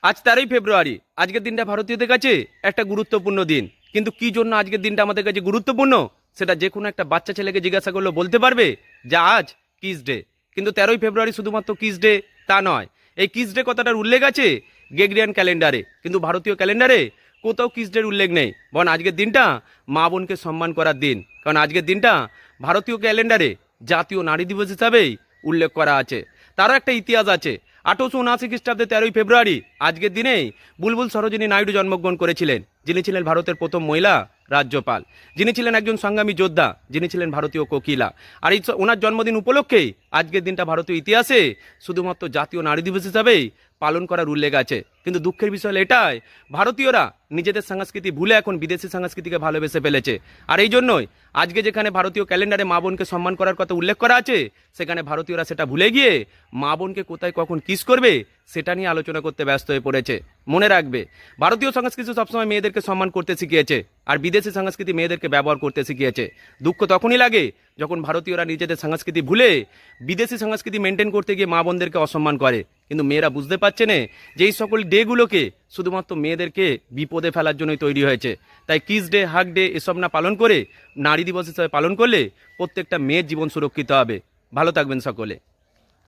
আজ 13ই ফেব্রুয়ারি। আজকের দিনটা ভারতীয়দের কাছে একটা গুরুত্বপূর্ণ দিন। কিন্তু কি জন্য আজকের দিনটা আমাদের কাছে গুরুত্বপূর্ণ সেটা যে কোনো একটা বাচ্চা ছেলেকে জিজ্ঞাসা করলে বলতে পারবে যে আজ কিস ডে। কিন্তু 13ই ফেব্রুয়ারি শুধুমাত্র কিস ডে তা নয়। এই কিস ডে কথাটার উল্লেখ আছে গ্রেগরিয়ান ক্যালেন্ডারে, কিন্তু ভারতীয় ক্যালেন্ডারে কোথাও কিস ডের উল্লেখ নেই। বরং আজকের দিনটা মা বোনকে সম্মান করার দিন, কারণ আজকের দিনটা ভারতীয় ক্যালেন্ডারে জাতীয় নারী দিবস হিসাবেই উল্লেখ করা আছে। তারও একটা ইতিহাস আছে। 1879 খ্রিস্টাব্দে 13ই ফেব্রুয়ারি আজকের দিনেই বুলবুল সরোজিনী নাইডু জন্মগ্রহণ করেছিলেন, যিনি ছিলেন ভারতের প্রথম মহিলা রাজ্যপাল, যিনি ছিলেন একজন সংগ্রামী যোদ্ধা, যিনি ছিলেন ভারতীয় কোকিলা। আর এই ওনার জন্মদিন উপলক্ষেই আজকের দিনটা ভারতীয় ইতিহাসে শুধুমাত্র জাতীয় নারী দিবস হিসাবেই পালন করার উল্লেখ আছে। কিন্তু দুঃখের বিষয় হলো এটাই, ভারতীয়রা নিজেদের সংস্কৃতি ভুলে এখন বিদেশি সংস্কৃতিকে ভালোবেসে ফেলেছে। আর এই জন্যই আজকে যেখানে ভারতীয় ক্যালেন্ডারে মা বোনকে সম্মান করার কথা উল্লেখ করা আছে, সেখানে ভারতীয়রা সেটা ভুলে গিয়ে মা বোনকে কোথায় কখন কিস করবে সেটা নিয়ে আলোচনা করতে ব্যস্ত হয়ে পড়েছে। মনে রাখবে, ভারতীয় সংস্কৃতি সবসময় মেয়েদেরকে সম্মান করতে শিখিয়েছে, আর বিদেশি সংস্কৃতি মেয়েদেরকে ব্যবহার করতে শিখিয়েছে। দুঃখ তখনই লাগে যখন ভারতীয়রা নিজেদের সংস্কৃতি ভুলে বিদেশি সংস্কৃতি মেনটেন করতে গিয়ে মা বোনদেরকে অসম্মান করে। কিন্তু মেয়েরা বুঝতে পারছে না যে এই সকল ডেগুলোকে শুধুমাত্র মেয়েদেরকে বিপদে ফেলার জন্যই তৈরি হয়েছে। তাই কিস ডে, হাগ ডে এসব না পালন করে নারী দিবস হিসেবে পালন করলে প্রত্যেকটা মেয়ের জীবন সুরক্ষিত হবে। ভালো থাকবেন সকলে।